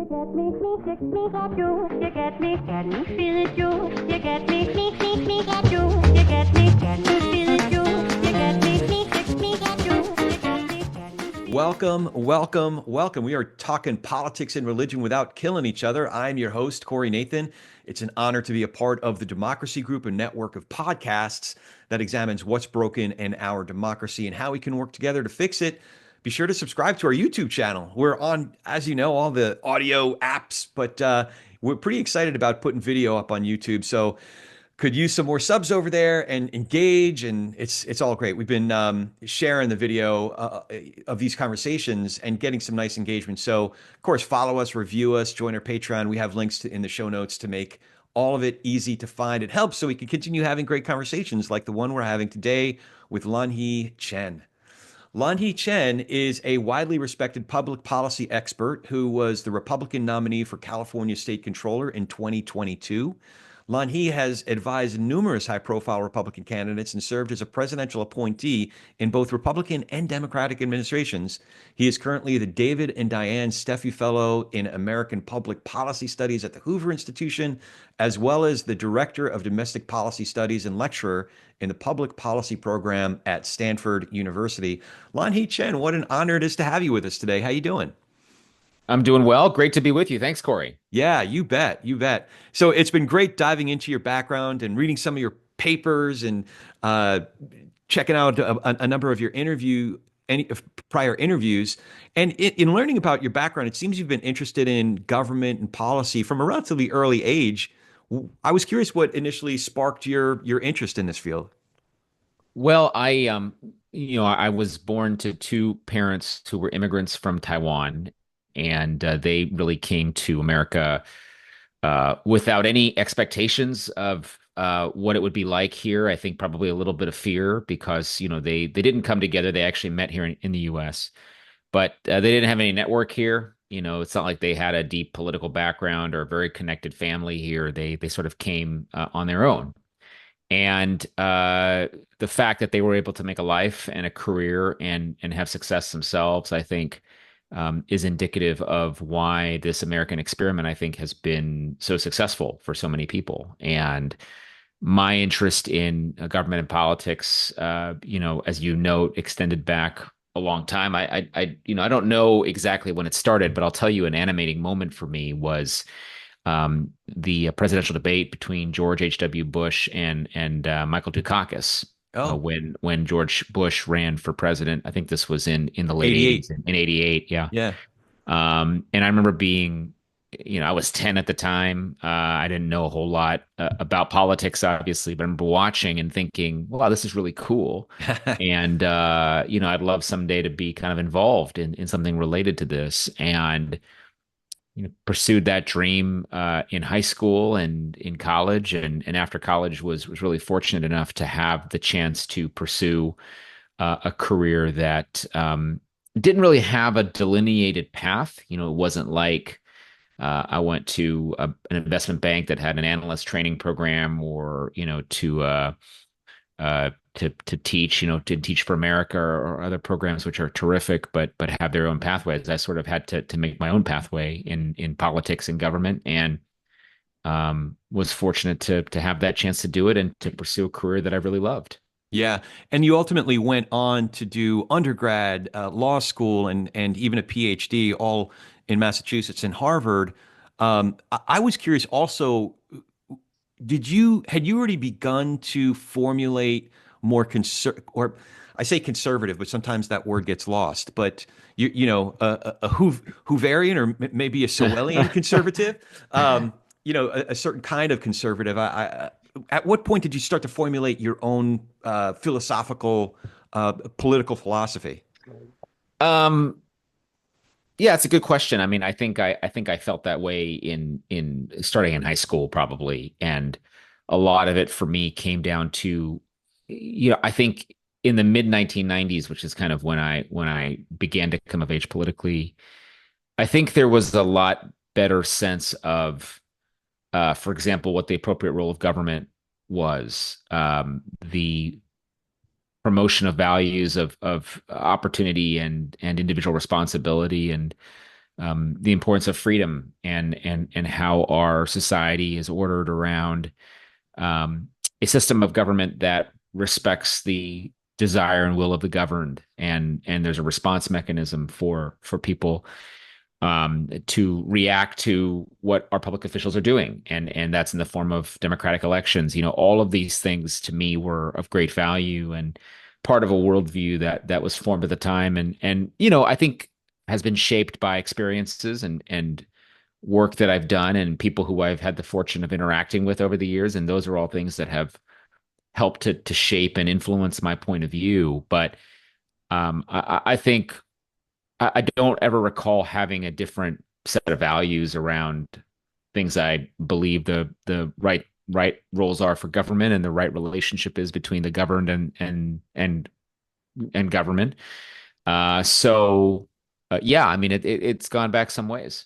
Welcome. We are talking politics and religion without killing each other. I'm your host, Corey Nathan. It's an honor to be a part of the Democracy Group, a network of podcasts that examines what's broken in our democracy and how we can work together to fix it. Be sure to subscribe to our YouTube channel. We're on, as you know, all the audio apps, but we're pretty excited about putting video up on YouTube. So could use some more subs over there and engage, and it's all great. We've been sharing the video of these conversations and getting some nice engagement. So, of course, follow us, review us, join our Patreon. We have links in the show notes to make all of it easy to find. It helps so we can continue having great conversations like the one we're having today with Lanhee Chen. Lanhee Chen is a widely respected public policy expert who was the Republican nominee for California State Controller in 2022. Lanhee has advised numerous high-profile Republican candidates and served as a presidential appointee in both Republican and Democratic administrations. He is currently the David and Diane Steffi Fellow in American Public Policy Studies at the Hoover Institution, as well as the Director of Domestic Policy Studies and lecturer in the Public Policy Program at Stanford University. Lanhee Chen, what an honor it is to have you with us today. How you doing? I'm doing well. Great to be with you. Thanks, Corey. Yeah, you bet. You bet. So it's been great diving into your background and reading some of your papers and checking out a number of your prior interviews. And in learning about your background, it seems you've been interested in government and policy from a relatively early age. I was curious what initially sparked your interest in this field. Well, I was born to two parents who were immigrants from Taiwan. And they really came to America without any expectations of what it would be like here. I think probably a little bit of fear because, they didn't come together. They actually met here in the U.S., but they didn't have any network here. It's not like they had a deep political background or a very connected family here. They sort of came on their own. And the fact that they were able to make a life and a career and have success themselves, I think, is indicative of why this American experiment, I think, has been so successful for so many people. And my interest in government and politics, as you note, extended back a long time. I don't know exactly when it started, but I'll tell you an animating moment for me was the presidential debate between George H.W. Bush and Michael Dukakis. When George Bush ran for president. I think this was in the late 80s, in 88. Yeah. Yeah. And I remember being, I was 10 at the time. I didn't know a whole lot about politics, obviously, but I remember watching and thinking, wow, this is really cool. And, I'd love someday to be kind of involved in something related to this. And pursued that dream in high school and in college, and after college was really fortunate enough to have the chance to pursue a career that didn't really have a delineated path. It wasn't like I went to an investment bank that had an analyst training program, or to teach, to Teach for America or other programs which are terrific, but have their own pathways. I sort of had to make my own pathway in politics and government, and was fortunate to have that chance to do it and to pursue a career that I really loved. Yeah. And you ultimately went on to do undergrad, law school, and even a PhD, all in Massachusetts and Harvard. I was curious also, had you already begun to formulate more or I say conservative, but sometimes that word gets lost, but a Hooverian or maybe a Sowellian conservative, a certain kind of conservative. At what point did you start to formulate your own philosophical, political philosophy? Yeah, it's a good question. I mean, I think I felt that way in starting in high school, probably, and a lot of it for me came down to, I think in the mid 1990s, which is kind of when I began to come of age politically, I think there was a lot better sense of, for example, what the appropriate role of government was, the promotion of values of opportunity and individual responsibility, and the importance of freedom and how our society is ordered around a system of government that respects the desire and will of the governed, and there's a response mechanism for people to react to what our public officials are doing, and that's in the form of democratic elections. All of these things to me were of great value and part of a worldview that was formed at the time, and I think has been shaped by experiences and work that I've done and people who I've had the fortune of interacting with over the years, and those are all things that have helped to shape and influence my point of view. But I think I don't ever recall having a different set of values around things I believe the right roles are for government and the right relationship is between the governed and government. Yeah, I mean it's gone back some ways.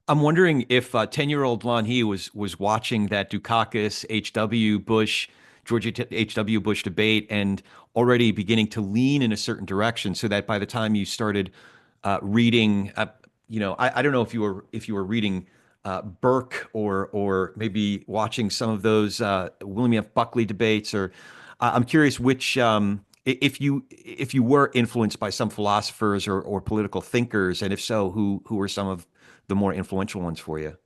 I'm wondering if 10-year-old Lanhee was watching that Dukakis H.W. Bush, H.W. Bush debate and already beginning to lean in a certain direction, so that by the time you started reading, I don't know if you were reading Burke or maybe watching some of those William F. Buckley debates, or I'm curious which if you were influenced by some philosophers or political thinkers, and if so, who were some of the more influential ones for you?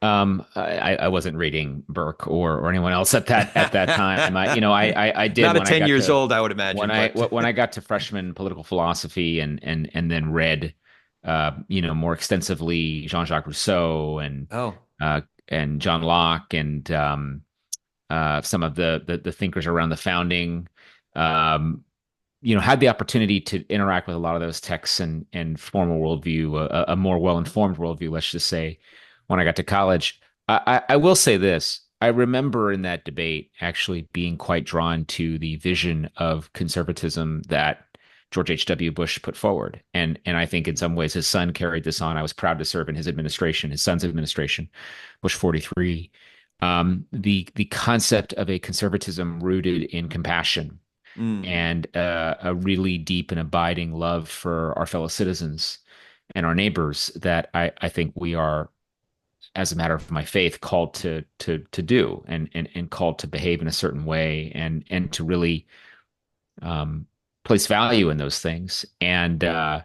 I wasn't reading Burke or anyone else at that time. I did Not at when I 10 got years to old, I would imagine, but when I got to freshman political philosophy and then read more extensively Jean-Jacques Rousseau oh, uh and John Locke and some of the thinkers around the founding. Um, had the opportunity to interact with a lot of those texts and form a worldview, a more well-informed worldview, let's just say, when I got to college. I will say this. I remember in that debate actually being quite drawn to the vision of conservatism that George H.W. Bush put forward. And I think in some ways his son carried this on. I was proud to serve in his administration, his son's administration, Bush 43. The concept of a conservatism rooted in compassion mm, and a really deep and abiding love for our fellow citizens and our neighbors that I think we are, as a matter of my faith, called to do and called to behave in a certain way and to really um, place value in those things. And I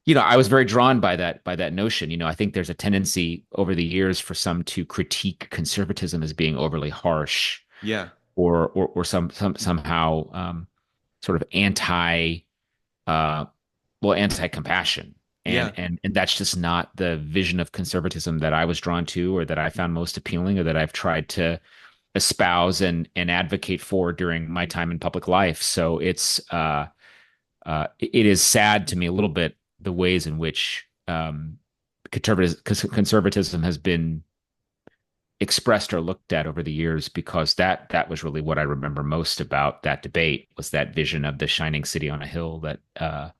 was very drawn by that notion. I think there's a tendency over the years for some to critique conservatism as being overly harsh yeah, or somehow sort of uh anti-compassion. And yeah. and that's just not the vision of conservatism that I was drawn to or that I found most appealing or that I've tried to espouse and advocate for during my time in public life. So it is sad to me a little bit the ways in which conservatism has been expressed or looked at over the years, because that was really what I remember most about that debate, was that vision of the shining city on a hill that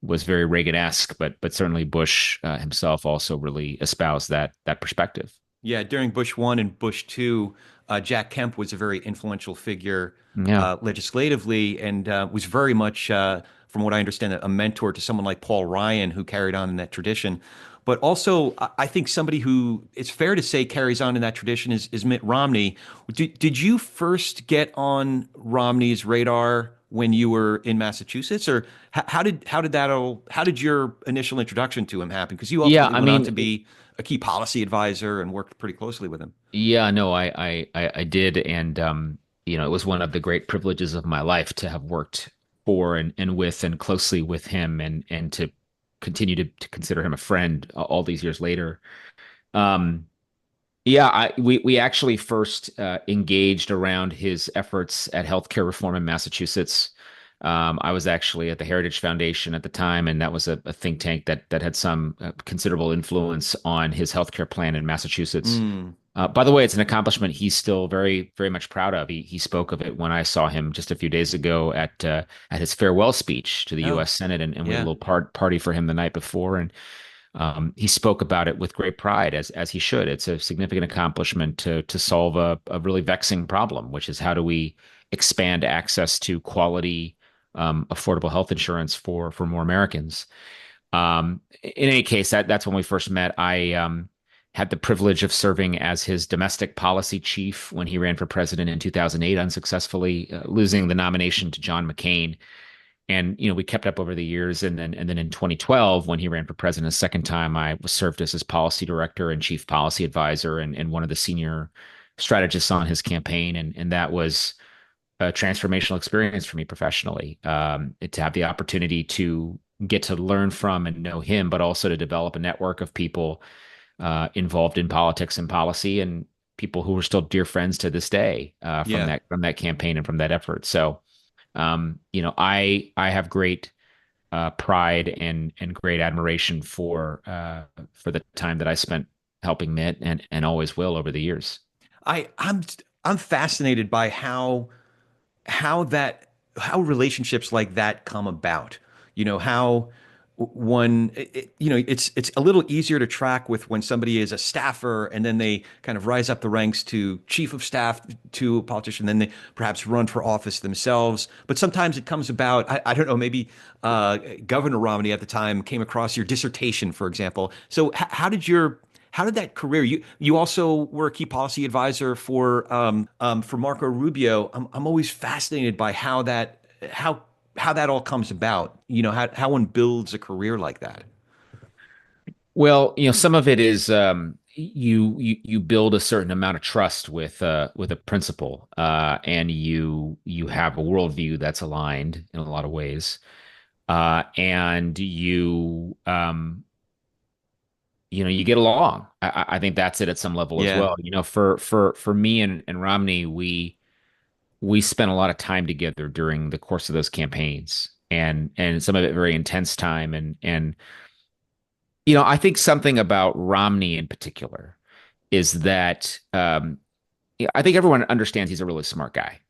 was very Reagan-esque, but certainly Bush himself also really espoused that perspective. Yeah, during Bush 1 and Bush 2, Jack Kemp was a very influential figure Yeah. legislatively and was very much, from what I understand, a mentor to someone like Paul Ryan, who carried on in that tradition. But also, I think somebody who it's fair to say carries on in that tradition is Mitt Romney. Did you first get on Romney's radar when you were in Massachusetts, or how did your initial introduction to him happen? Because you Yeah, ultimately I went on mean, to be a key policy advisor and worked pretty closely with him. yeah, no, I did, and it was one of the great privileges of my life to have worked for and with and closely with him, and to continue to consider him a friend all these years later. Um, yeah, we actually first engaged around his efforts at healthcare reform in Massachusetts. I was actually at the Heritage Foundation at the time, and that was a think tank that had some considerable influence on his healthcare plan in Massachusetts. Mm. By the way, it's an accomplishment he's still very, very much proud of. He spoke of it when I saw him just a few days ago at his farewell speech to the Oh, U.S. Senate, and we had a yeah. little party for him the night before, and he spoke about it with great pride, as he should. It's a significant accomplishment to solve a really vexing problem, which is how do we expand access to quality, affordable health insurance for more Americans. In any case, that's when we first met. I had the privilege of serving as his domestic policy chief when he ran for president in 2008, unsuccessfully losing the nomination to John McCain. And we kept up over the years, and then in 2012, when he ran for president a second time, I was served as his policy director and chief policy advisor, and one of the senior strategists on his campaign, and that was a transformational experience for me professionally. To have the opportunity to get to learn from and know him, but also to develop a network of people involved in politics and policy, and people who are still dear friends to this day Yeah. from that campaign and from that effort. So, I have great pride and great admiration for the time that I spent helping Mitt, and always will over the years. I'm fascinated by how relationships like that come about. How one it's a little easier to track with when somebody is a staffer and then they kind of rise up the ranks to chief of staff to a politician, then they perhaps run for office themselves. But sometimes it comes about, I don't know, maybe Governor Romney at the time came across your dissertation, for example. So how did that career? You also were a key policy advisor for Marco Rubio. I'm always fascinated by how that all comes about. How one builds a career like that. Well, some of it is you build a certain amount of trust with a principal, and you have a worldview that's aligned in a lot of ways, and you get along. I think that's it at some level as Yeah. well. For me and Romney, we spent a lot of time together during the course of those campaigns, and some of it very intense time, and I think something about Romney in particular is that I think everyone understands he's a really smart guy,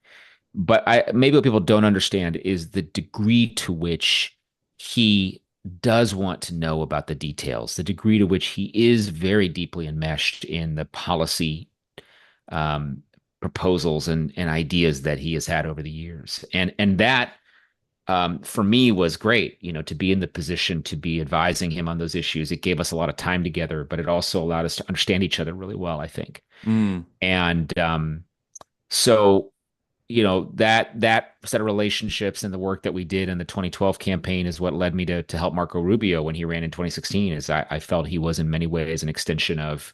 but maybe what people don't understand is the degree to which he does want to know about the details, the degree to which he is very deeply enmeshed in the policy um, proposals and ideas that he has had over the years, and that for me was great, to be in the position to be advising him on those issues. It gave us a lot of time together, but it also allowed us to understand each other really well, I think. Mm. And so, that set of relationships and the work that we did in the 2012 campaign is what led me to help Marco Rubio when he ran in 2016. Is I felt he was in many ways an extension of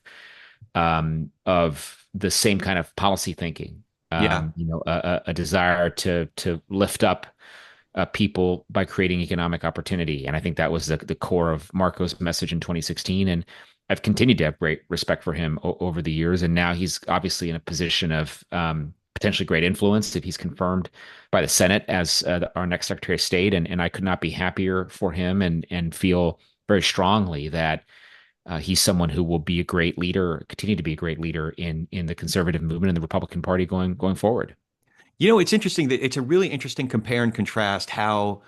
the same kind of policy thinking. Yeah. A desire to lift up people by creating economic opportunity. And I think that was the core of Marco's message in 2016. And I've continued to have great respect for him over the years. And now he's obviously in a position of potentially great influence if he's confirmed by the Senate as our next Secretary of State. And I could not be happier for him, and feel very strongly that he's someone who will be a great leader, continue to be a great leader in the conservative movement and the Republican Party going forward. It's interesting that it's a really interesting compare and contrast how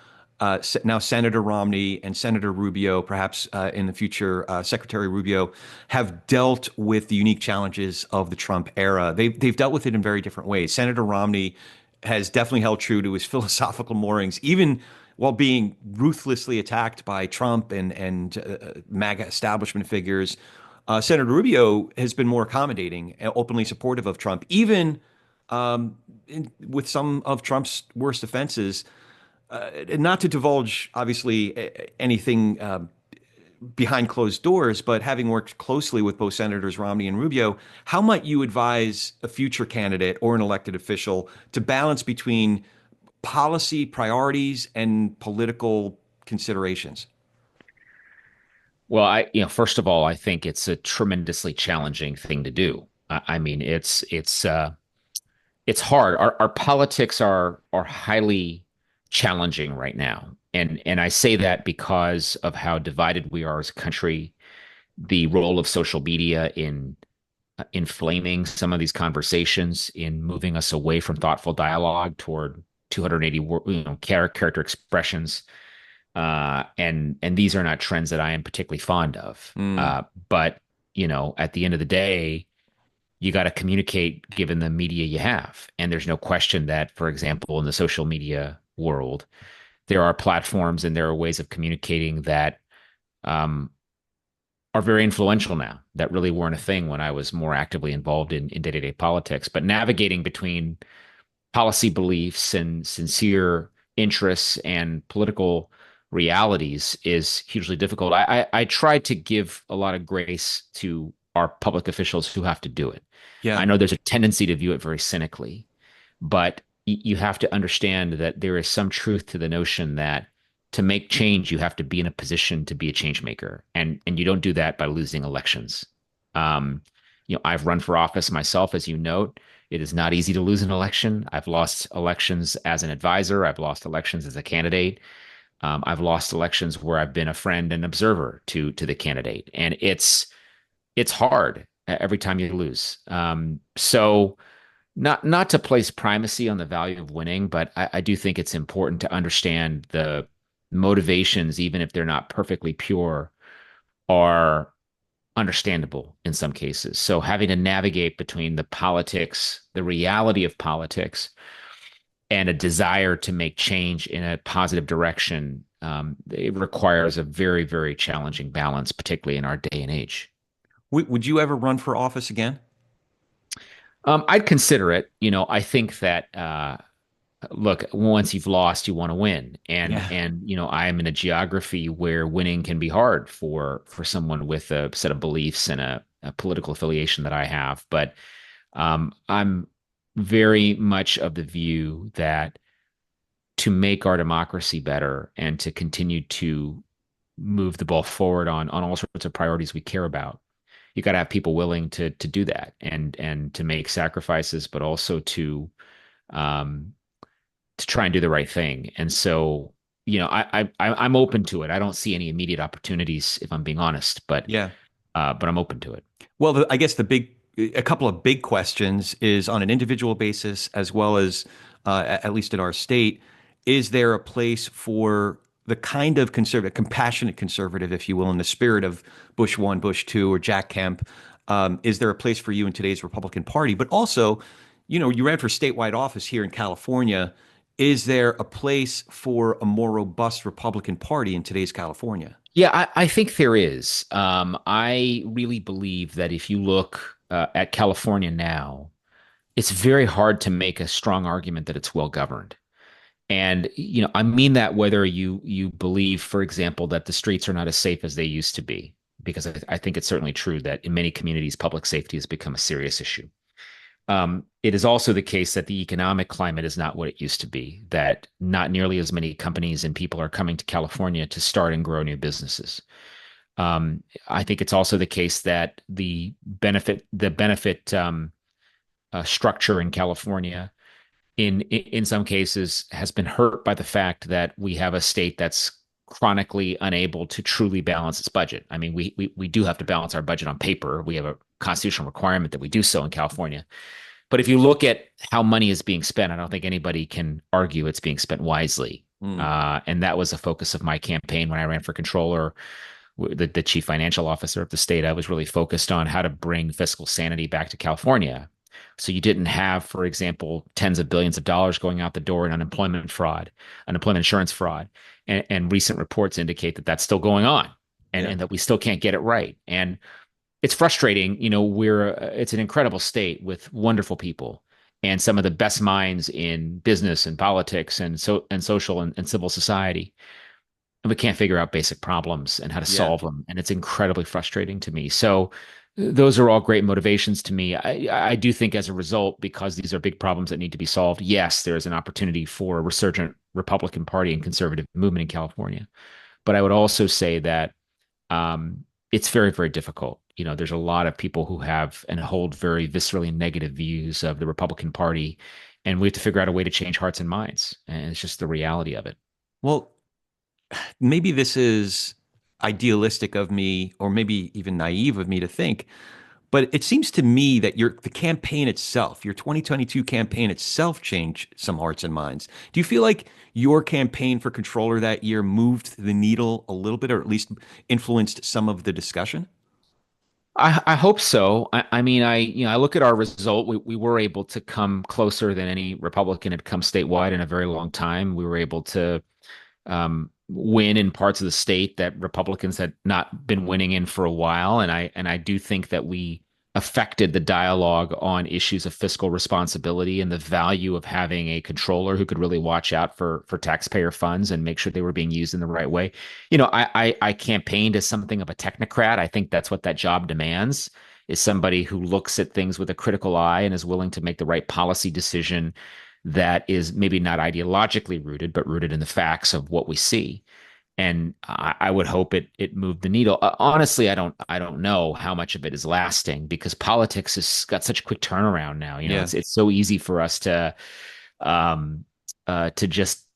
now Senator Romney and Senator Rubio, perhaps in the future Secretary Rubio, have dealt with the unique challenges of the Trump era. They've dealt with it in very different ways. Senator Romney has definitely held true to his philosophical moorings, even while being ruthlessly attacked by Trump and MAGA establishment figures. Senator Rubio has been more accommodating, openly supportive of Trump, even with some of Trump's worst offenses. Not to divulge, obviously, anything behind closed doors, but having worked closely with both Senators Romney and Rubio, how might you advise a future candidate or an elected official to balance between policy priorities and political considerations? Well, first of all, I think it's a tremendously challenging thing to do. I mean, it's hard. Our politics are highly challenging right now, and I say that because of how divided we are as a country, the role of social media in inflaming some of these conversations, in moving us away from thoughtful dialogue toward 280 character expressions. And these are not trends that I am particularly fond of. Mm. But at the end of the day, you got to communicate given the media you have. And there's no question that, for example, in the social media world, there are platforms and there are ways of communicating that um, are very influential now that really weren't a thing when I was more actively involved in day-to-day politics. But navigating between policy beliefs and sincere interests and political realities is hugely difficult. I try to give a lot of grace to our public officials who have to do it. I Yeah. know there's a tendency to view it very cynically, but you have to understand that there is some truth to the notion that to make change, you have to be in a position to be a change maker, and you don't do that by losing elections. Um, I've run for office myself, as you note. It is not easy to lose an election. I've lost elections as an advisor. I've lost elections as a candidate. I've lost elections where I've been a friend and observer to the candidate, and it's hard every time you lose. So not to place primacy on the value of winning, but I do think it's important to understand the motivations, even if they're not perfectly pure, are understandable in some cases. So having to navigate between the politics, the reality of politics, and a desire to make change in a positive direction, it requires a very, very challenging balance, particularly in our day and age. Would you ever run for office again? I'd consider it. I think that look, once you've lost, you want to win, and Yeah. I am in a geography where winning can be hard for someone with a set of beliefs and a political affiliation that I have. But I'm very much of the view that to make our democracy better and to continue to move the ball forward on all sorts of priorities we care about, you got to have people willing to do that and to make sacrifices, but also um, to try and do the right thing. And so, I'm open to it. I don't see any immediate opportunities, if I'm being honest, Yeah. but I'm open to it. Well, I guess a couple of big questions is on an individual basis as well as at least in our state, is there a place for the kind of conservative, compassionate conservative, if you will, in the spirit of Bush one, Bush two, or Jack Kemp? Is there a place for you in today's Republican Party? But also, you ran for statewide office here in California. Is there a place for a more robust Republican Party in today's California? Yeah, I think there is. I really believe that if you look at California now, it's very hard to make a strong argument that it's well governed. And I mean that whether you believe, for example, that the streets are not as safe as they used to be, because I think it's certainly true that in many communities, public safety has become a serious issue. It is also the case that the economic climate is not what it used to be, that not nearly as many companies and people are coming to California to start and grow new businesses. I think it's also the case that the benefit structure in California in some cases has been hurt by the fact that we have a state that's chronically unable to truly balance its budget. I mean, we do have to balance our budget on paper. We have a constitutional requirement that we do so in California. But if you look at how money is being spent, I don't think anybody can argue it's being spent wisely. Mm, And that was a focus of my campaign when I ran for controller, the chief financial officer of the state. I was really focused on how to bring fiscal sanity back to California. So you didn't have, for example, tens of billions of dollars going out the door in unemployment fraud, unemployment insurance fraud. And recent reports indicate that that's still going on yeah. and that we still can't get it right. And it's frustrating. It's an incredible state with wonderful people and some of the best minds in business and politics and social and civil society. And we can't figure out basic problems and how to Yeah. solve them. And it's incredibly frustrating to me. So those are all great motivations to me. I do think as a result, because these are big problems that need to be solved, yes, there is an opportunity for a resurgent Republican Party and conservative movement in California. But I would also say that it's very, very difficult. There's a lot of people who have and hold very viscerally negative views of the Republican Party, and we have to figure out a way to change hearts and minds. And it's just the reality of it. Well, maybe this is idealistic of me, or maybe even naive of me to think, but it seems to me that the campaign itself, your 2022 campaign itself, changed some hearts and minds. Do you feel like your campaign for controller that year moved the needle a little bit, or at least influenced some of the discussion? I hope so. I mean, I look at our result. We were able to come closer than any Republican had come statewide in a very long time. We were able to win in parts of the state that Republicans had not been winning in for a while, and I do think that we affected the dialogue on issues of fiscal responsibility and the value of having a controller who could really watch out for taxpayer funds and make sure they were being used in the right way. I campaigned as something of a technocrat. I think that's what that job demands, is somebody who looks at things with a critical eye and is willing to make the right policy decision that is maybe not ideologically rooted, but rooted in the facts of what we see. And I would hope it moved the needle. Honestly, I don't know how much of it is lasting, because politics has got such a quick turnaround now. Yeah. It's so easy for us to just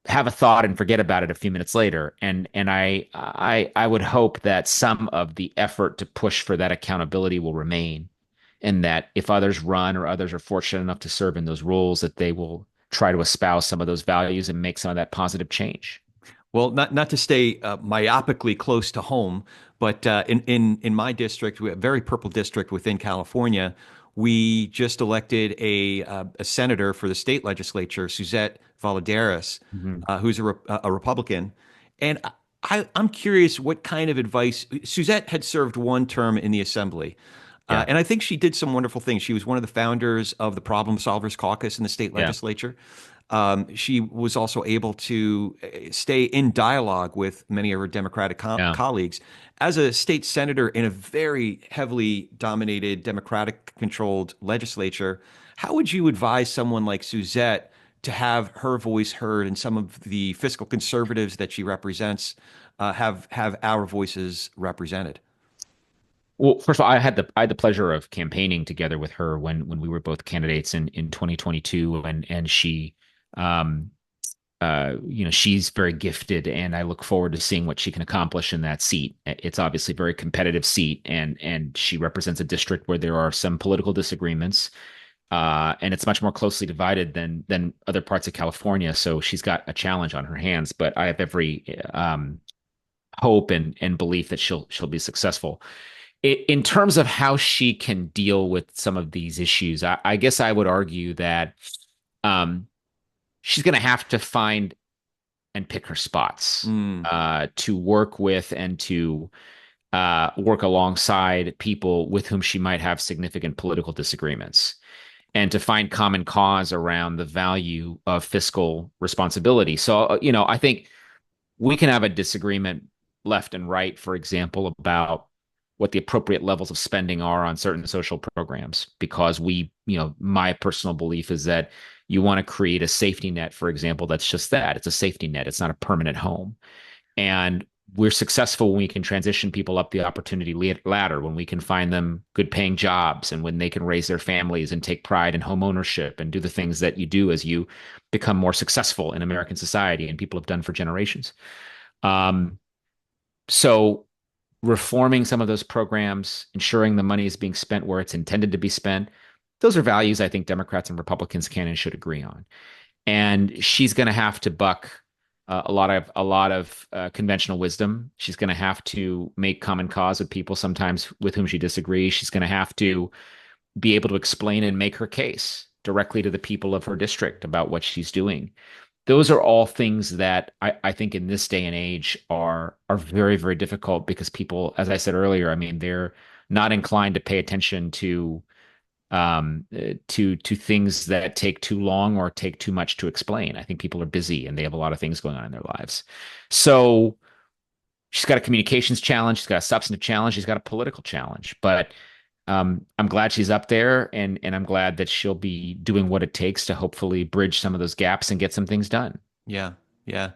have a thought and forget about it a few minutes later. And I would hope that some of the effort to push for that accountability will remain, and that if others run or others are fortunate enough to serve in those roles, that they will try to espouse some of those values and make some of that positive change. Well, not to stay myopically close to home, but in my district, we have a very purple district within California. We just elected a senator for the state legislature, Suzette Valladares, Mhm. who's a Republican, and I'm curious what kind of advice Suzette had served one term in the assembly. Yeah, And I think she did some wonderful things. She was one of the founders of the Problem Solvers Caucus in the state yeah, legislature. She was also able to stay in dialogue with many of her Democratic yeah. colleagues. As a state senator in a very heavily dominated, Democratic controlled legislature, how would you advise someone like Suzette to have her voice heard and some of the fiscal conservatives that she represents have our voices represented? Well, first of all, I had the pleasure of campaigning together with her when we were both candidates in 2022, and she, um, she's very gifted, and I look forward to seeing what she can accomplish in that seat. It's obviously a very competitive seat, and she represents a district where there are some political disagreements, and it's much more closely divided than other parts of California. So she's got a challenge on her hands, but I have every hope and belief that she'll be successful. In terms of how she can deal with some of these issues, I guess I would argue that um, she's going to have to find and pick her spots Mm, to work with and to work alongside people with whom she might have significant political disagreements, and to find common cause around the value of fiscal responsibility. So, I think we can have a disagreement left and right, for example, about what the appropriate levels of spending are on certain social programs, because my personal belief is that you want to create a safety net, for example, that's just that. It's a safety net. It's not a permanent home. And we're successful when we can transition people up the opportunity ladder, when we can find them good paying jobs, and when they can raise their families and take pride in home ownership and do the things that you do as you become more successful in American society and people have done for generations. Um, so reforming some of those programs, ensuring the money is being spent where it's intended to be spent, those are values I think Democrats and Republicans can and should agree on. And she's going to have to buck a lot of conventional wisdom. She's going to have to make common cause with people sometimes with whom she disagrees. She's going to have to be able to explain and make her case directly to the people of her district about what she's doing. Those are all things that I think in this day and age are very, very difficult, because people, as I said earlier, I mean, they're not inclined to pay attention to things that take too long or take too much to explain. I think people are busy and they have a lot of things going on in their lives. So she's got a communications challenge, she's got a substantive challenge, she's got a political challenge. But I'm glad she's up there, and I'm glad that she'll be doing what it takes to hopefully bridge some of those gaps and get some things done. yeah, yeah.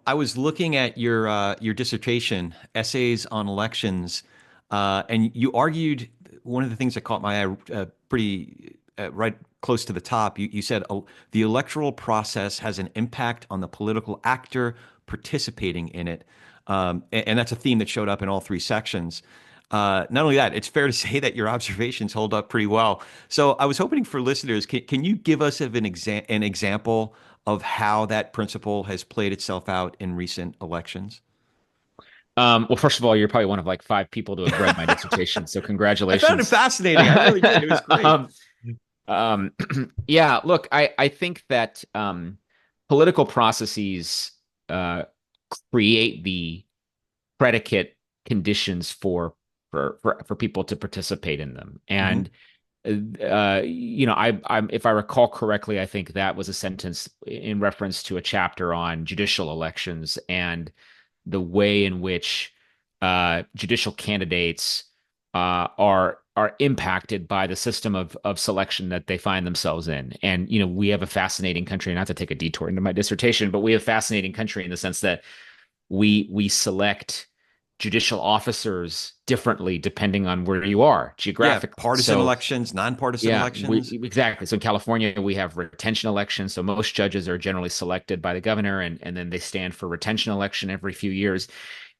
I was looking at your dissertation, Essays on Elections, and you argued one of the things that caught my eye pretty right close to the top. You said the electoral process has an impact on the political actor participating in it, and that's a theme that showed up in all three sections. Not only that, it's fair to say that your observations hold up pretty well. So I was hoping for listeners, can you give us an example of how that principle has played itself out in recent elections? Well, first of all, you're probably one of like five people to have read my dissertation, so I found it congratulations. fascinating. I really did. It was great. um, um, yeah, look, I think that political processes create the predicate conditions for people to participate in them. Hmm. And I if I recall correctly, I think that was a sentence in reference to a chapter on judicial elections and the way in which judicial candidates are impacted by the system of selection that they find themselves in. And we have a fascinating country. Not to take a detour into my dissertation, but we have a fascinating country in the sense that we select judicial officers differently depending on where you are Yeah, geographically. partisan So elections, nonpartisan yeah, elections. exactly. So in California, we have retention elections. So most judges are generally selected by the governor, and then they stand for retention election every few years.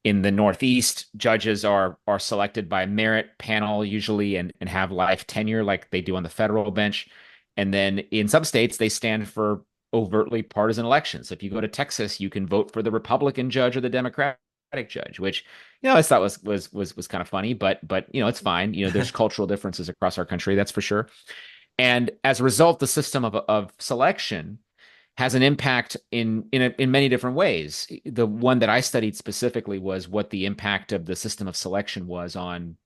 In the Northeast, judges are selected by merit panel usually and have life tenure like they do on the federal bench. And then in some states, they stand for overtly partisan elections. So if you go to Texas, you can vote for the Republican judge or the Democratic judge, which I thought was kind of funny, but it's fine. There's cultural differences across our country, that's for sure. And as a result, the system of selection has an impact in many different ways. The one that I studied specifically was what the impact of the system of selection was on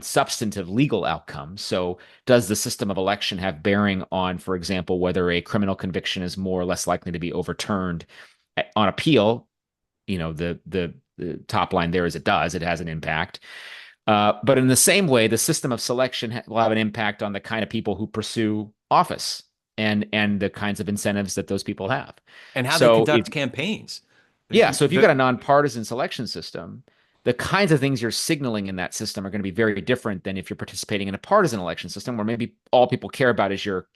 substantive legal outcomes. So, does the system of election have bearing on, for example, whether a criminal conviction is more or less likely to be overturned on appeal? The top line there is it does. It has an impact. But in the same way, the system of selection will have an impact on the kind of people who pursue office and the kinds of incentives that those people have. And how they So if conduct campaigns. yeah, so if you've got a nonpartisan selection system, the kinds of things you're signaling in that system are going to be very different than if you're participating in a partisan election system where maybe all people care about is your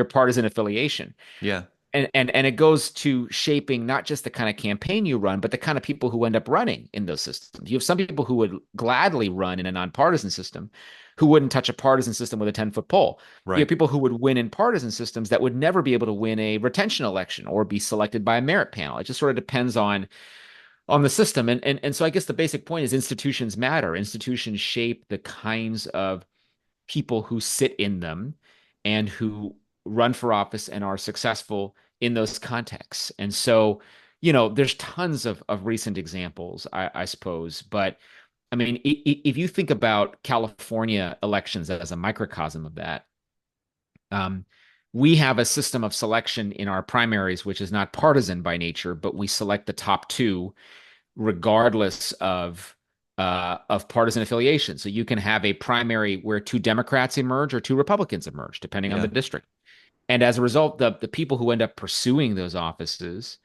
partisan affiliation. Yeah, And it goes to shaping not just the kind of campaign you run, but the kind of people who end up running in those systems. You have some people who would gladly run in a nonpartisan system who wouldn't touch a partisan system with a 10-foot pole. You have right. people who would win in partisan systems that would never be able to win a retention election or be selected by a merit panel. It just sort of depends on the system. And so I guess the basic point is institutions matter. Institutions shape the kinds of people who sit in them and who run for office and are successful in those contexts. And so, there's tons of recent examples, I suppose. But I mean, if you think about California elections as a microcosm of that, um, we have a system of selection in our primaries, which is not partisan by nature, but we select the top two regardless of partisan affiliation. So you can have a primary where two Democrats emerge or two Republicans emerge, depending on the Yeah. district. And as a result, the people who end up pursuing those offices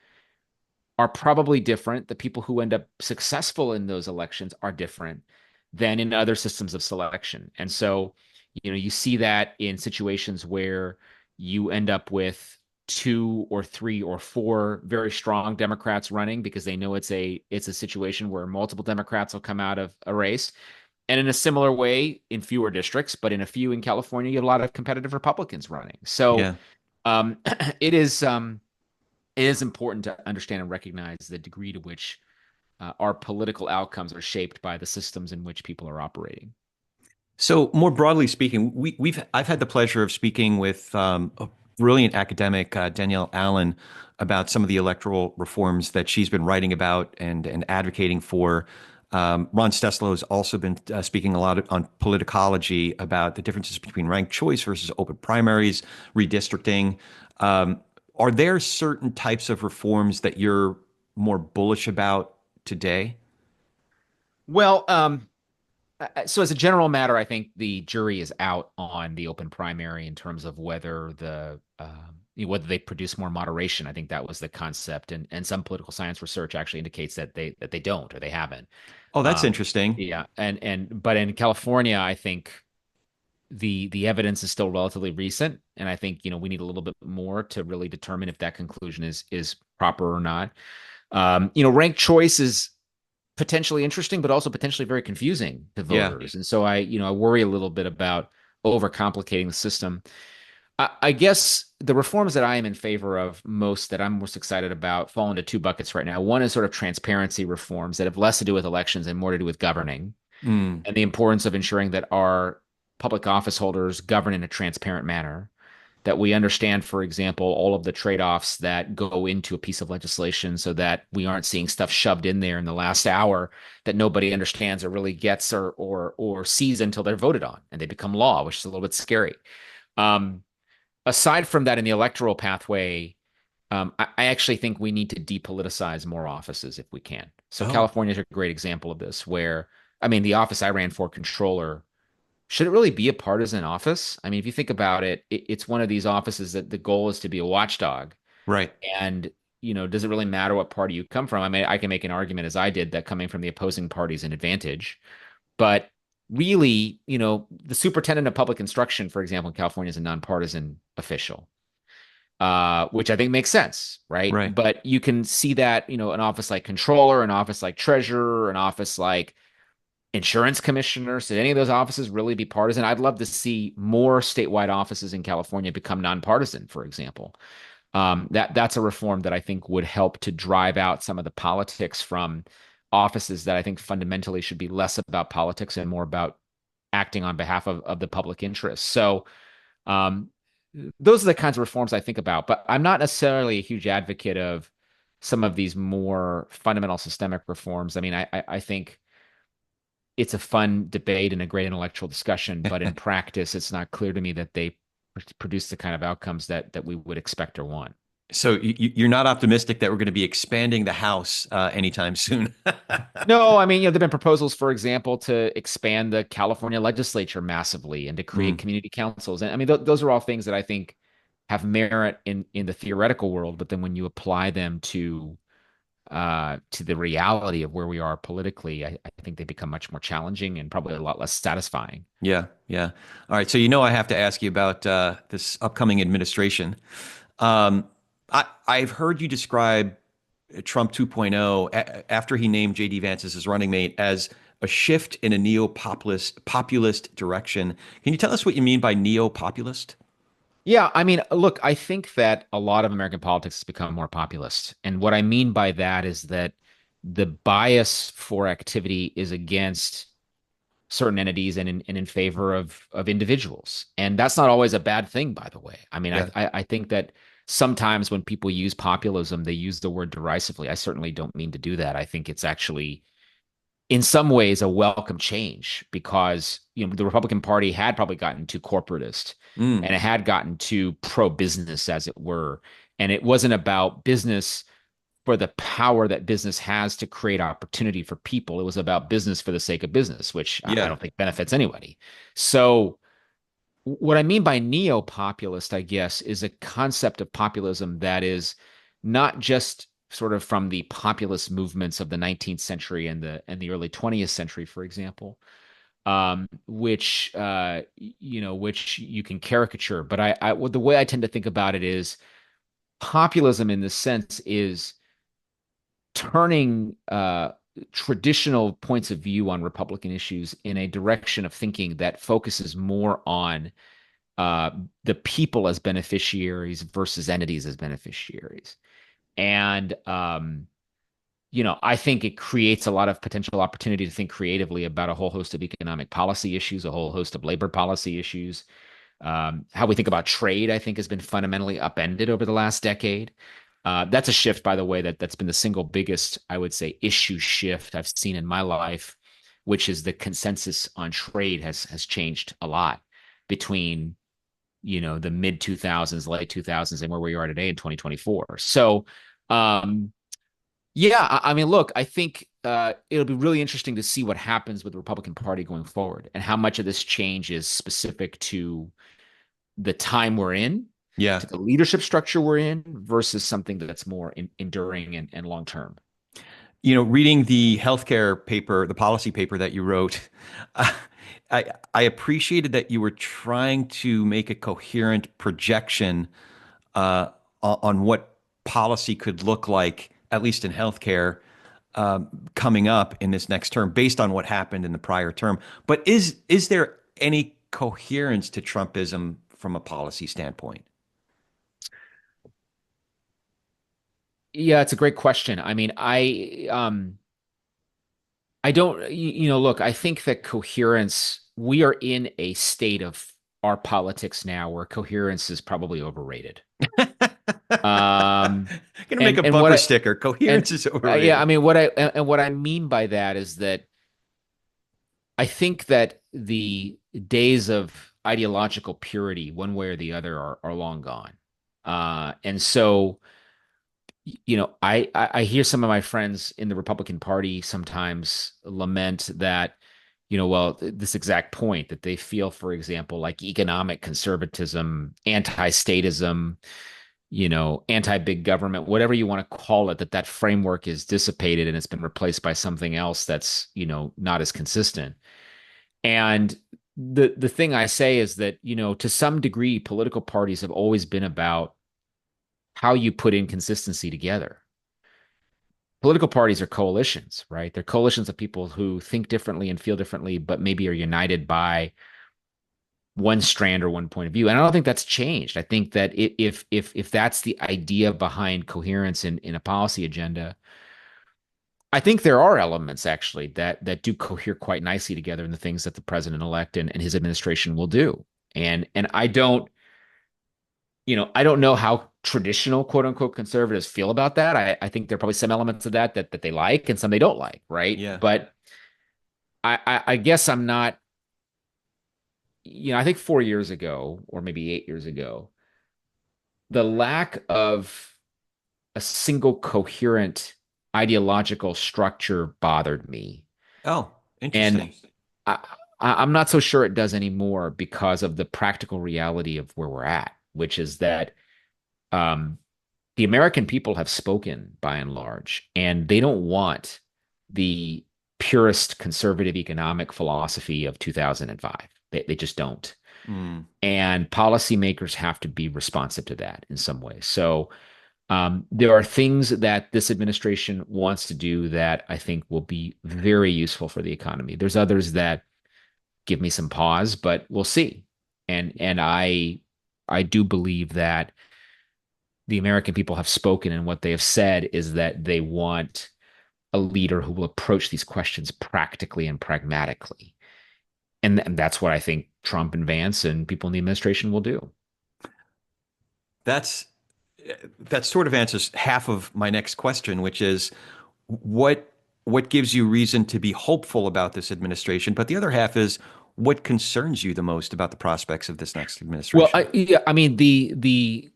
are probably different. The people who end up successful in those elections are different than in other systems of selection. And so, you see that in situations where you end up with two or three or four very strong Democrats running because they know it's a situation where multiple Democrats will come out of a race. And in a similar way, in fewer districts, but in a few in California, you have a lot of competitive Republicans running. So Yeah. um, it is important to understand and recognize the degree to which our political outcomes are shaped by the systems in which people are operating. So more broadly speaking, I've had the pleasure of speaking with a brilliant academic, Danielle Allen, about some of the electoral reforms that she's been writing about and advocating for. Ron Steslow has also been speaking a lot on politicology about the differences between ranked choice versus open primaries, redistricting. Um, are there certain types of reforms that you're more bullish about today? Well, so as a general matter, I think the jury is out on the open primary in terms of whether they produce more moderation. I think that was the concept, and some political science research actually indicates that they don't or they haven't. Oh, that's Um, interesting. yeah, but in California, I think the evidence is still relatively recent, and I think we need a little bit more to really determine if that conclusion is proper or not. Ranked choice is potentially interesting, but also potentially very confusing to Yeah. voters. And so I worry a little bit about overcomplicating the system. I guess the reforms that I am in favor of most that I'm most excited about fall into two buckets right now. One is sort of transparency reforms that have less to do with elections and more to do with governing Mm, and the importance of ensuring that our public office holders govern in a transparent manner. that we understand, for example, all of the trade-offs that go into a piece of legislation so that we aren't seeing stuff shoved in there in the last hour that nobody understands or really gets or sees until they're voted on and they become law, which is a little bit scary. Um, Aside from that, in the electoral pathway, I actually think we need to depoliticize more offices if we can. So Oh, California is a great example of this, where, I mean, the office I ran for, controller, should it really be a partisan office? I mean, if you think about it, it's one of these offices that the goal is to be a watchdog. right. And, does it really matter what party you come from? I mean, I can make an argument, as I did, that coming from the opposing party is an advantage. But really, the superintendent of public instruction, for example, in California is a nonpartisan official, which I think makes sense, right? Right. But you can see that, an office like controller, an office like treasurer, an office like insurance commissioner. Should any of those offices really be partisan? I'd love to see more statewide offices in California become nonpartisan, for example. That's a reform that I think would help to drive out some of the politics from offices that I think fundamentally should be less about politics and more about acting on behalf of the public interest. So um, those are the kinds of reforms I think about, but I'm not necessarily a huge advocate of some of these more fundamental systemic reforms. I mean, I think it's a fun debate and a great intellectual discussion, but in practice, it's not clear to me that they produce the kind of outcomes that we would expect or want. So you're not optimistic that we're going to be expanding the House anytime soon? No, I mean, there've been proposals, for example, to expand the California legislature massively and to create Mm, community councils. And I mean, those are all things that I think have merit in the theoretical world, but then when you apply them to the reality of where we are politically, I think they become much more challenging and probably a lot less satisfying. yeah, yeah. All right. So I have to ask you about this upcoming administration. I've heard you describe Trump 2.0 after he named JD Vance as his running mate as a shift in a neo-populist direction. Can you tell us what you mean by neo-populist? Yeah, I mean, look, I think that a lot of American politics has become more populist. And what I mean by that is that the bias for activity is against certain entities and in favor of individuals. And that's not always a bad thing, by the way. I mean, Yeah, I think that sometimes when people use populism, they use the word derisively. I certainly don't mean to do that. I think it's actually in some ways a welcome change because the Republican Party had probably gotten too corporatist mm, and it had gotten too pro-business, as it were. And it wasn't about business for the power that business has to create opportunity for people. It was about business for the sake of business, which I yeah, don't think benefits anybody. So what I mean by neo-populist, I guess, is a concept of populism that is not just sort of from the populist movements of the 19th century and the early 20th century, for example, which you can caricature. But the way I tend to think about it is populism in this sense is turning traditional points of view on Republican issues in a direction of thinking that focuses more on uh, the people as beneficiaries versus entities as beneficiaries. And, I think it creates a lot of potential opportunity to think creatively about a whole host of economic policy issues, a whole host of labor policy issues. How we think about trade, I think, has been fundamentally upended over the last decade. That's a shift, by the way, that's been the single biggest, I would say, issue shift I've seen in my life, which is the consensus on trade has changed a lot between the mid 2000s, late 2000s, and where we are today in 2024. So, yeah, I mean, look, I think it'll be really interesting to see what happens with the Republican Party going forward and how much of this change is specific to the time we're in, yeah. to the leadership structure we're in, versus something that's more enduring and long term. Reading the healthcare paper, the policy paper that you wrote, I appreciated that you were trying to make a coherent projection on what policy could look like, at least in healthcare, coming up in this next term, based on what happened in the prior term. But is there any coherence to Trumpism from a policy standpoint? Yeah, it's a great question. I mean, I don't, look, I think that coherence, we are in a state of our politics now, where coherence is probably overrated. Um, Gonna make a and what bumper I sticker. and Coherence is yeah, overrated. I mean what I mean by that is that I think that the days of ideological purity, one way or the other, are long gone. And so, I hear some of my friends in the Republican Party sometimes lament that, well, this exact point that they feel, for example, like economic conservatism, anti-statism, anti-big government, whatever you want to call it, that framework is dissipated and it's been replaced by something else that's, not as consistent. And the thing I say is that, to some degree, political parties have always been about how you put inconsistency together. Political parties are coalitions, right? They're coalitions of people who think differently and feel differently, but maybe are united by one strand or one point of view. And I don't think that's changed. I think that if that's the idea behind coherence in a policy agenda, I think there are elements actually that do cohere quite nicely together in the things that the president elect and his administration will do. And I don't know how traditional quote unquote conservatives feel about that. I think there are probably some elements of that they like and some they don't like, right? Yeah. But I guess I'm not, I think 4 years ago or maybe 8 years ago, the lack of a single coherent ideological structure bothered me. Oh, And interesting. I, I'm not so sure it does anymore because of the practical reality of where we're at, which is that um, the American people have spoken by and large, and they don't want the purist conservative economic philosophy of 2005. They just don't. Mm. And policymakers have to be responsive to that in some way. So there are things that this administration wants to do that I think will be very useful for the economy. There's others that give me some pause, but we'll see. And I do believe that the American people have spoken, and what they have said is that they want a leader who will approach these questions practically and pragmatically. And that's what I think Trump and Vance and people in the administration will do. That's that sort of answers half of my next question, which is what what gives you reason to be hopeful about this administration? But the other half is what concerns you the most about the prospects of this next Well, administration? yeah, I mean the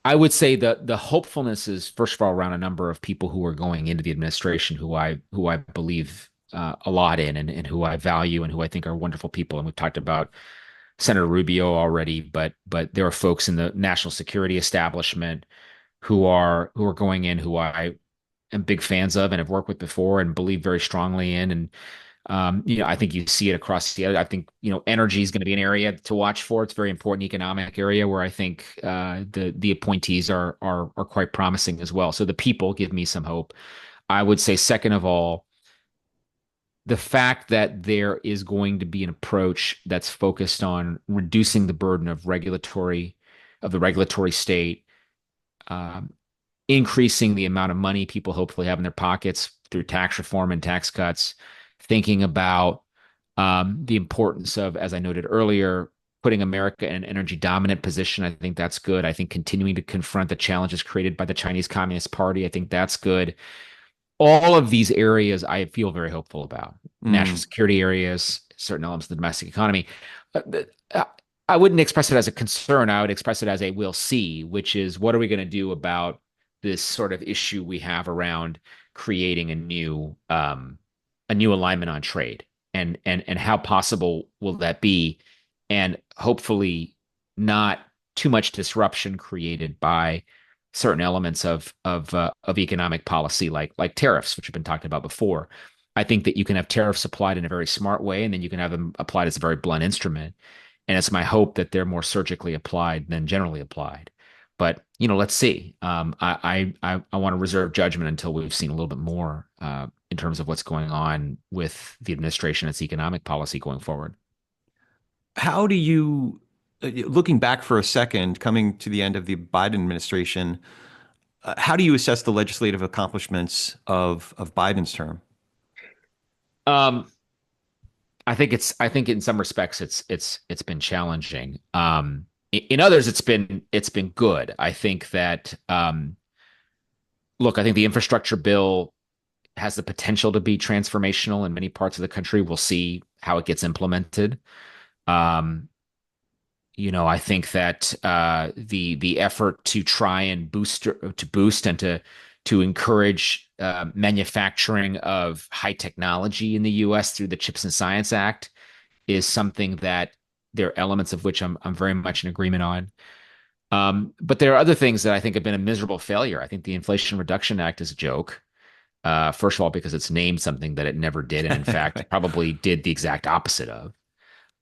I would say that the hopefulness is first of all around a number of people who are going into the administration who I believe a lot in and who I value and who I think are wonderful people. And we've talked about Senator Rubio already, but there are folks in the national security establishment who are going in who I am big fans of and have worked with before and believe very strongly in. And I think you see it across the other. I think energy is going to be an area to watch for. It's a very important economic area where I think the appointees are quite promising as well. So the people give me some hope. I would say second of all, the fact that there is going to be an approach that's focused on reducing the burden of the regulatory state, um, increasing the amount of money people hopefully have in their pockets through tax reform and tax cuts, thinking about the importance of, as I noted earlier, putting America in an energy dominant position. I think that's good. I think continuing to confront the challenges created by the Chinese Communist Party. I think that's good. All of these areas I feel very hopeful about. National Mm. security areas, certain elements of the domestic economy. Uh, I wouldn't express it as a concern. I would express it as a we'll see, which is what are we going to do about this sort of issue we have around creating a new alignment on trade, and how possible will that be, and hopefully not too much disruption created by certain elements of economic policy like tariffs, which have been talked about before. I think that you can have tariffs applied in a very smart way, and then you can have them applied as a very blunt instrument. And it's my hope that they're more surgically applied than generally applied. But let's see. I want to reserve judgment until we've seen a little bit more in terms of what's going on with the administration and its economic policy going forward. How do you, looking back for a second, coming to the end of the Biden administration, how do you assess the legislative accomplishments of Biden's term? Um, I think in some respects it's been challenging. In others it's been good. I think that look, I think the infrastructure bill has the potential to be transformational in many parts of the country. We'll see how it gets implemented. Um, I think that the effort to try and boost and to encourage manufacturing of high technology in the U.S. through the Chips and Science Act is something that there are elements of which I'm very much in agreement on. But there are other things that I think have been a miserable failure. I think the Inflation Reduction Act is a joke. First of all, because it's named something that it never did, and in fact, Right. probably did the exact opposite of.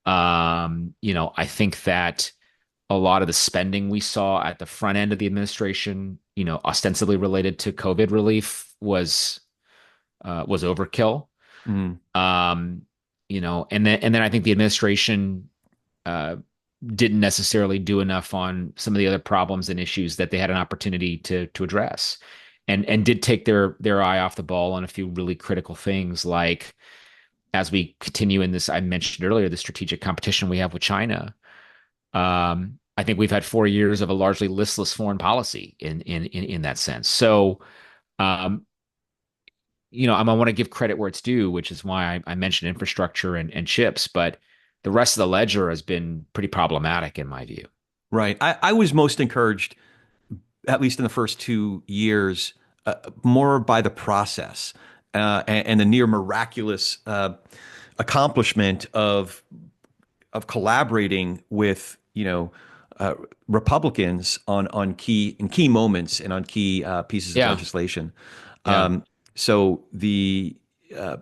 I think that a lot of the spending we saw at the front end of the administration, ostensibly related to COVID relief, was overkill. Mm, Um, and then I think the administration uh, didn't necessarily do enough on some of the other problems and issues that they had an opportunity to address, and did take their eye off the ball on a few really critical things, like as we continue in this, I mentioned earlier, the strategic competition we have with China. I think we've had 4 years of a largely listless foreign policy in that sense. So, um, I want to give credit where it's due, which is why I mentioned infrastructure and chips, but the rest of the ledger has been pretty problematic in my view. right. I was most encouraged, at least in the first 2 years, more by the process and the near miraculous accomplishment of collaborating with Republicans on key moments and on key pieces of Yeah, legislation. yeah, So uh,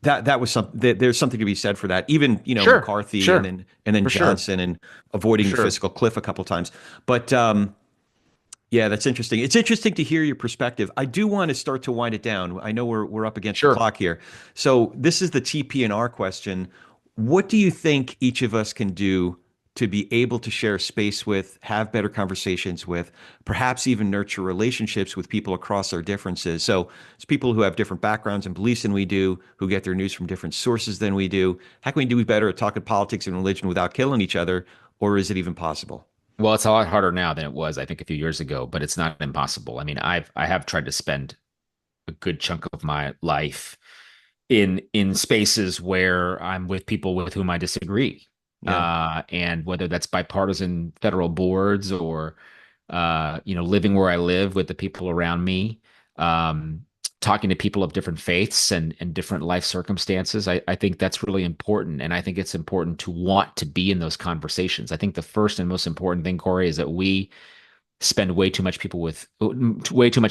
that was there's something to be said for that. Even sure, McCarthy and sure, then for sure, Johnson and for avoiding the sure, fiscal cliff a couple times. But yeah, that's interesting. It's interesting to hear your perspective. I do want to start to wind it down. I know we're up against the sure. clock here. So this is the TP&R question. What do you think each of us can do to be able to share space with, have better conversations with, perhaps even nurture relationships with people across our differences? So it's people who have different backgrounds and beliefs than we do, who get their news from different sources than we do. How can we do better at talking politics and religion without killing each other? Or is it even possible? Well, it's a lot harder now than it was, I think, a few years ago, but it's not impossible. I mean, I have tried to spend a good chunk of my life in spaces where I'm with people with whom I disagree. Yeah. And whether that's bipartisan federal boards or living where I live with the people around me, um, talking to people of different faiths and different life circumstances, I think that's really important. And I think it's important to want to be in those conversations. I think the first and most important thing, Corey, is that we spend way too much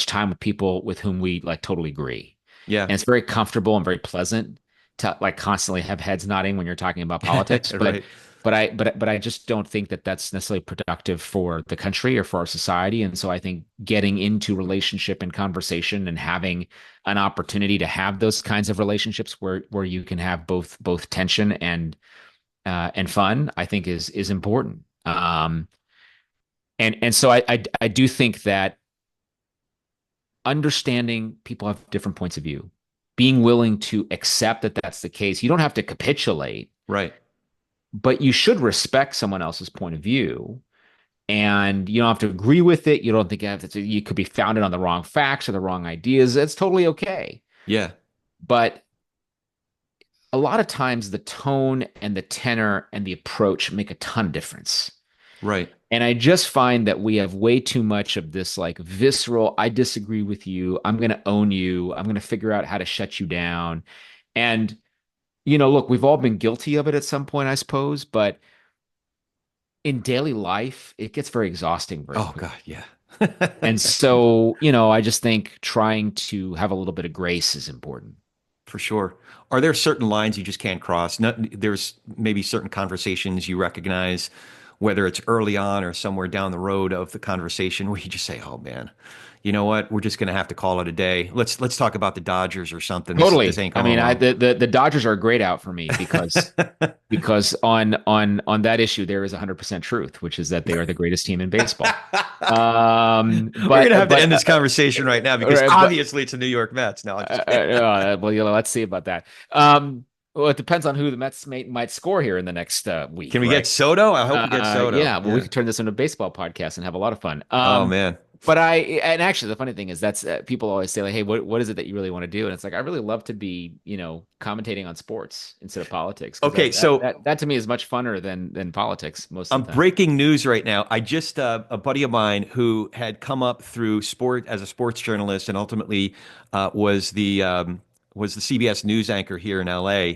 time with people with whom we like totally agree. Yeah. And it's very comfortable and very pleasant to like constantly have heads nodding when you're talking about politics. But Right. I just don't think that that's necessarily productive for the country or for our society. And so I think getting into relationship and conversation and having an opportunity to have those kinds of relationships where you can have both tension and fun, I think is important. And so I do think that understanding people have different points of view, being willing to accept that that's the case. You don't have to capitulate, Right. but you should respect someone else's point of view. And you don't have to agree with it. You don't think you could be founded on the wrong facts or the wrong ideas. It's totally okay. Yeah. But a lot of times the tone and the tenor and the approach make a ton of difference. Right. And I just find that we have way too much of this like visceral, I disagree with you. I'm going to own you. I'm going to figure out how to shut you down. And, look, we've all been guilty of it at some point, I suppose, but in daily life, it gets very exhausting very Oh quickly. God. Yeah. And so, I just think trying to have a little bit of grace is important. For sure. Are there certain lines you just can't cross? No, there's maybe certain conversations you recognize, whether it's early on or somewhere down the road of the conversation, where you just say, "Oh man, you know what? We're just going to have to call it a day. Let's talk about the Dodgers or something. This Totally. ain't I going mean, well." the Dodgers are a great out for me because on that issue there is 100% truth, which is that they are the greatest team in baseball. We're gonna have to But end this conversation right now because but obviously it's the New York Mets. No, I'm just kidding. well, let's see about that. Well, it depends on who the Mets might score here in the next week, Can we get right? Soto? I hope we get Soto. Yeah, well, we Yeah. could turn this into a baseball podcast and have a lot of fun. Oh man. But and actually, the funny thing is that's people always say like, "Hey, what is it that you really want to do?" And it's like I really love to be, commentating on sports instead of politics because Okay, so that to me is much funner than politics most I'm of the time. breaking news right now. I just a buddy of mine who had come up through sport as a sports journalist and ultimately was the CBS news anchor here in LA.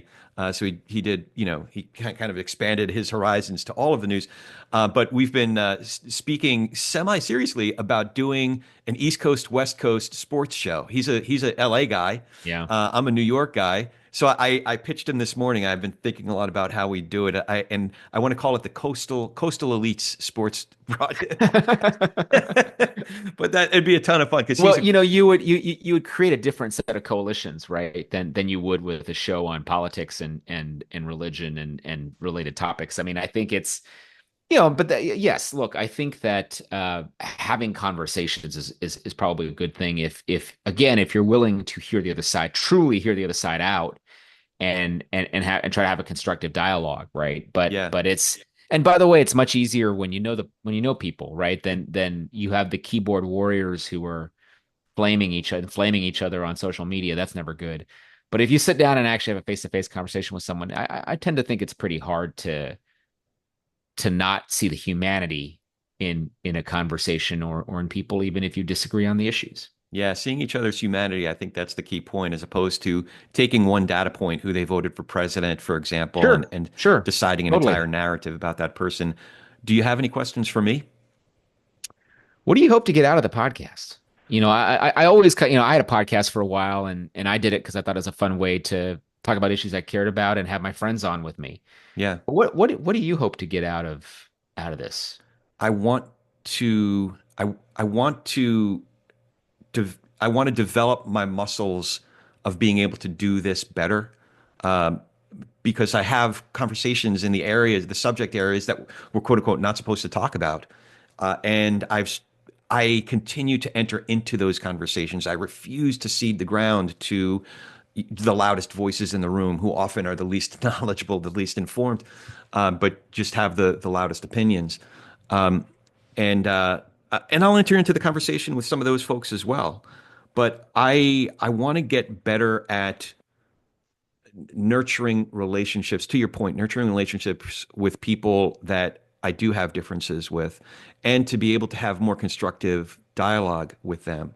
So he did, he kind of expanded his horizons to all of the news. But we've been speaking semi-seriously about doing an East Coast, West Coast sports show. He's a LA guy. Yeah. I'm a New York guy. So I pitched him this morning. I've been thinking a lot about how we do it. I want to call it the Coastal Elites Sports Project. But it'd be a ton of fun because Well, you would create a different set of coalitions, right? Than you would with a show on politics and religion and related topics. I mean, I think it's but yes, look, I think that having conversations is probably a good thing if you're willing to hear the other side, truly hear the other side out and try to have a constructive dialogue, right? yeah. But and by the way, it's much easier when you know people, right? Then you have the keyboard warriors who are flaming each other on social media. That's never good. But if you sit down and actually have a face-to-face conversation with someone, I tend to think it's pretty hard to not see the humanity in a conversation or in people, even if you disagree on the issues. Yeah, seeing each other's humanity, I think that's the key point, as opposed to taking one data point, who they voted for president, for example, Sure, and sure, deciding an totally. entire narrative about that person. Do you have any questions for me? What do you hope to get out of the podcast? I always, I had a podcast for a while and I did it because I thought it was a fun way to talk about issues I cared about and have my friends on with me. Yeah, What do you hope to get out of this? I want to I want to I want to develop my muscles of being able to do this better. Um, because I have conversations in the subject areas that we're quote unquote not supposed to talk about. And I continue to enter into those conversations. I refuse to cede the ground to the loudest voices in the room, who often are the least knowledgeable, the least informed, but just have the loudest opinions. Um, and I'll enter into the conversation with some of those folks as well. But I want to get better at nurturing relationships, to your point, nurturing relationships with people that I do have differences with, and to be able to have more constructive dialogue with them.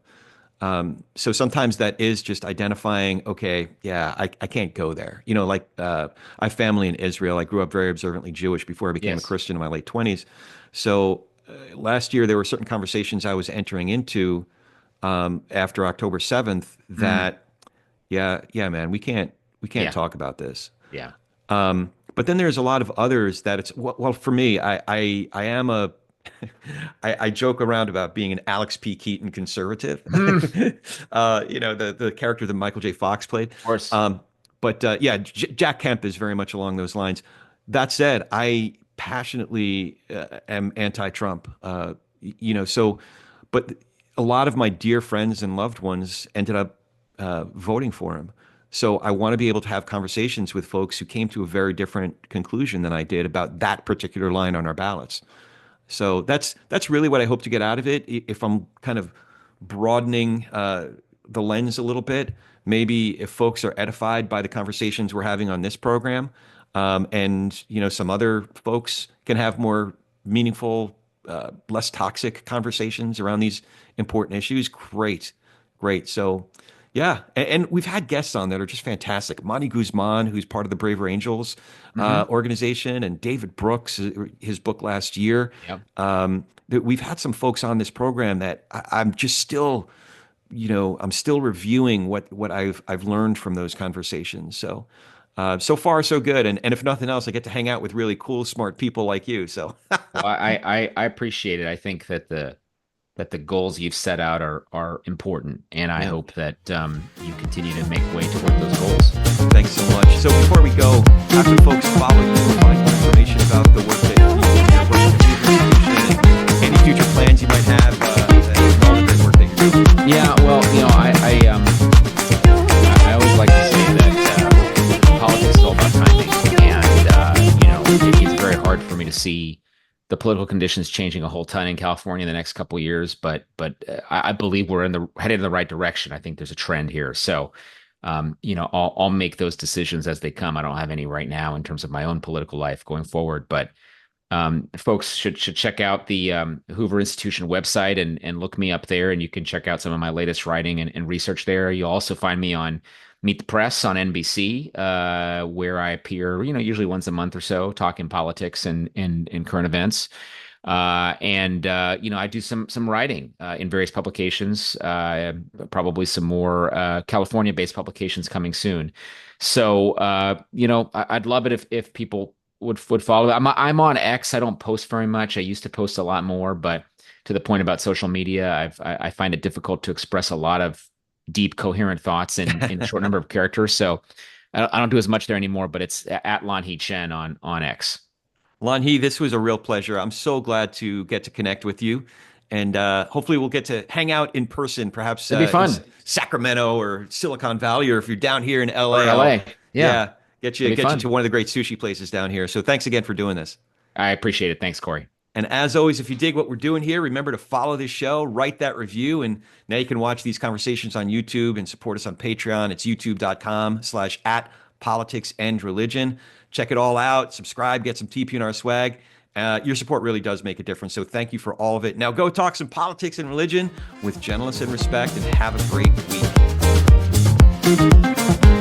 So sometimes that is just identifying, okay, yeah, I can't go there. I have family in Israel. I grew up very observantly Jewish before I became a Yes. Christian in my late 20s. So last year, there were certain conversations I was entering into after October 7th Mm, that, yeah, man, we can't yeah. talk about this. Yeah. But then there's a lot of others that it's well for me, I am a I joke around about being an Alex P. Keaton conservative. Mm, of The character that Michael J. Fox played. course. But yeah, Jack Kemp is very much along those lines. That said, I passionately am anti-Trump. But a lot of my dear friends and loved ones ended up voting for him. So I want to be able to have conversations with folks who came to a very different conclusion than I did about that particular line on our ballots. So that's really what I hope to get out of it. If I'm kind of broadening the lens a little bit, maybe if folks are edified by the conversations we're having on this program, and some other folks can have more meaningful, less toxic conversations around these important issues. Great, great. So. Yeah, and we've had guests on that are just fantastic. Monty Guzman, who's part of the Braver Angels Hmm. organization, and David Brooks, his book last year. Yep. That we've had some folks on this program that I'm just still, I'm still reviewing what I've learned from those conversations. So, so far so good. And if nothing else, I get to hang out with really cool, smart people like you. So, Well, I appreciate it. I think that the goals you've set out are important, and I yeah, hope that you continue to make way toward those goals. thanks so much. So before we go, how can folks follow you and find more information about the work that you're working to do, and any future plans you might have, and all the great work that you're doing? Yeah, well, I always like to say that politics is all It's very hard for me to see the political conditions changing a whole ton in California in the next couple of years, but I believe we're headed in the right direction. I think there's a trend here. So, I'll make those decisions as they come. I don't have any right now in terms of my own political life going forward, but folks should check out the Hoover Institution website and look me up there, and you can check out some of my latest writing and research there. You'll also find me on Meet the Press on NBC, where I appear, usually once a month or so, talking politics and current events. I do some writing in various publications, probably some more California-based publications coming soon. So, I'd love it if people would follow. I'm on X. I don't post very much. I used to post a lot more, but to the point about social media, I find it difficult to express a lot of deep, coherent thoughts in a short number of characters. So I don't do as much there anymore, but it's at Lanhee Chen on X. Lanhee, this was a real pleasure. I'm so glad to get to connect with you. And hopefully we'll get to hang out in person, perhaps It'd be fun. in Sacramento or Silicon Valley, or if you're down here in LA, Or LA. Yeah. yeah, get It'd be you fun. to one of the great sushi places down here. So thanks again for doing this. I appreciate it. Thanks, Corey. And as always, if you dig what we're doing here, remember to follow this show, write that review, and now you can watch these conversations on YouTube and support us on Patreon. It's youtube.com/at politics and religion. Check it all out, subscribe, get some TPNR swag. Your support really does make a difference. So thank you for all of it. Now go talk some politics and religion with gentleness and respect, and have a great week.